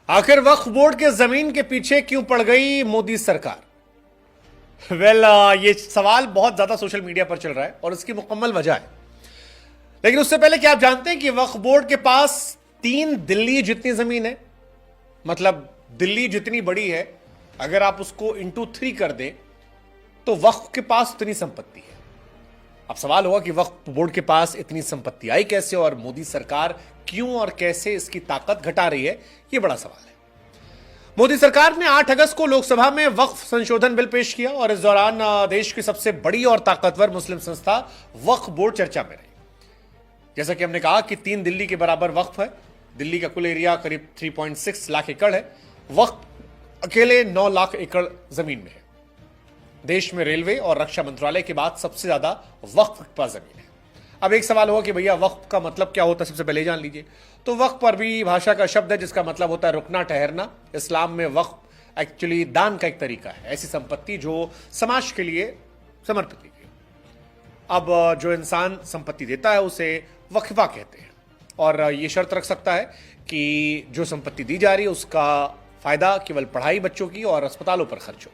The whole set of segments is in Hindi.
आखिर वक्फ बोर्ड के जमीन के पीछे क्यों पड़ गई मोदी सरकार? ये सवाल बहुत ज्यादा सोशल मीडिया पर चल रहा है और इसकी मुकम्मल वजह है। लेकिन उससे पहले क्या आप जानते हैं कि वक्फ बोर्ड के पास 3 दिल्ली जितनी जमीन है। मतलब दिल्ली जितनी बड़ी है, अगर आप उसको इंटू 3 कर दें तो वक्फ के पास उतनी संपत्ति है। अब सवाल होगा कि वक्फ बोर्ड के पास इतनी संपत्ति आई कैसे और मोदी सरकार क्यों और कैसे इसकी ताकत घटा रही है, यह बड़ा सवाल है। मोदी सरकार ने 8 अगस्त को लोकसभा में वक्फ संशोधन बिल पेश किया और इस दौरान देश की सबसे बड़ी और ताकतवर मुस्लिम संस्था वक्फ बोर्ड चर्चा में रही। जैसा कि हमने कहा कि 3 दिल्ली के बराबर वक्फ है। दिल्ली का कुल एरिया करीब 3.6 लाख एकड़ है। वक्फ अकेले 9 लाख एकड़ जमीन में है। देश में रेलवे और रक्षा मंत्रालय के बाद सबसे ज्यादा वक्फ के पास जमीन है। अब एक सवाल होगा कि भैया वक्फ का मतलब क्या होता है, सबसे पहले जान लीजिए। तो वक्फ अरबी भाषा का शब्द है जिसका मतलब होता है रुकना, ठहरना। इस्लाम में वक्फ एक्चुअली दान का एक तरीका है, ऐसी संपत्ति जो समाज के लिए समर्पित की गई। अब जो इंसान संपत्ति देता है उसे वक्फा कहते हैं और ये शर्त रख सकता है कि जो संपत्ति दी जा रही है उसका फायदा केवल पढ़ाई बच्चों की और अस्पतालों पर खर्च हो।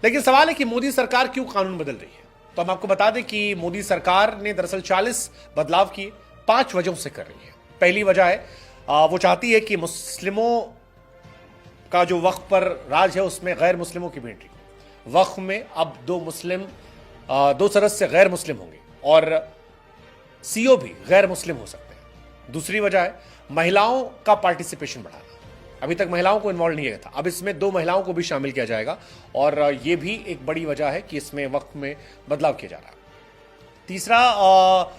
लेकिन सवाल है कि मोदी सरकार क्यों कानून बदल रही है। तो हम आपको बता दें कि मोदी सरकार ने दरअसल 40 बदलाव किए, 5 वजहों से कर रही है। पहली वजह है वो चाहती है कि मुस्लिमों का जो वक्फ पर राज है उसमें गैर मुस्लिमों की भी एंट्री। वक्फ में अब 2 सदस्य गैर मुस्लिम होंगे और सीईओ भी गैर मुस्लिम हो सकते हैं। दूसरी वजह है महिलाओं का पार्टिसिपेशन बढ़ाना। अभी तक महिलाओं को इन्वॉल्व नहीं किया था, अब इसमें 2 महिलाओं को भी शामिल किया जाएगा और ये भी एक बड़ी वजह है कि इसमें वक्फ में बदलाव किया जा रहा है। तीसरा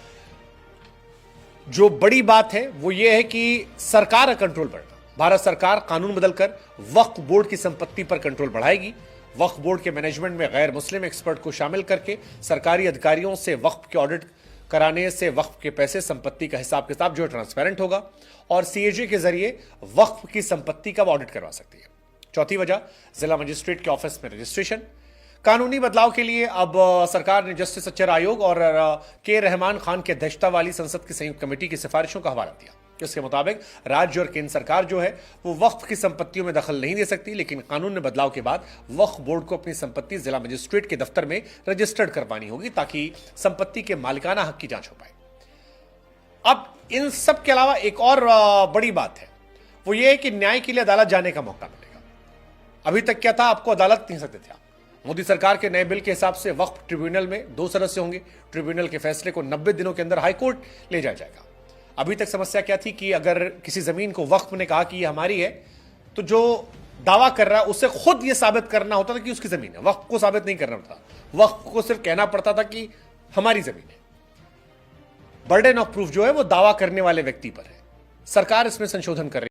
जो बड़ी बात है वो ये है कि सरकार का कंट्रोल बढ़ना। भारत सरकार कानून बदलकर वक्फ बोर्ड की संपत्ति पर कंट्रोल बढ़ाएगी। वक्फ बोर्ड के मैनेजमेंट में गैर मुस्लिम एक्सपर्ट को शामिल करके सरकारी अधिकारियों से वक्फ के ऑडिट कराने से वक्फ के पैसे, संपत्ति का हिसाब किताब जो है ट्रांसपेरेंट होगा और सीएजी के जरिए वक्फ की संपत्ति का ऑडिट करवा सकती है। चौथी वजह जिला मजिस्ट्रेट के ऑफिस में रजिस्ट्रेशन। कानूनी बदलाव के लिए अब सरकार ने जस्टिस अच्चर आयोग और के रहमान खान की अध्यक्षता वाली संसद की संयुक्त कमेटी की सिफारिशों का हवाला दिया, जिसके मुताबिक राज्य और केंद्र सरकार जो है वो वक्फ की संपत्तियों में दखल नहीं दे सकती। लेकिन कानून में बदलाव के बाद वक्फ बोर्ड को अपनी संपत्ति जिला मजिस्ट्रेट के दफ्तर में रजिस्टर्ड करवानी होगी ताकि संपत्ति के मालिकाना हक की जांच हो पाए। अब इन सब के अलावा एक और बड़ी बात है, वो ये है कि न्याय के लिए अदालत जाने का मौका मिलेगा। अभी तक क्या था, आपको अदालत नहीं सकते थे आप। मोदी सरकार के नए बिल के हिसाब से वक्फ ट्रिब्यूनल में 2 सदस्य होंगे। ट्रिब्यूनल के फैसले को 90 दिनों के अंदर हाईकोर्ट ले जाया जाएगा। अभी तक समस्या क्या थी कि अगर किसी जमीन को वक्फ ने कहा कि ये हमारी है तो जो दावा कर रहा है उसे खुद ये साबित करना होता था कि उसकी जमीन है। वक्फ को साबित नहीं करना था, वक्फ को सिर्फ कहना पड़ता था कि हमारी जमीन है। बर्डन ऑफ प्रूफ जो है वो दावा करने वाले व्यक्ति पर है। सरकार इसमें संशोधन कर रही है।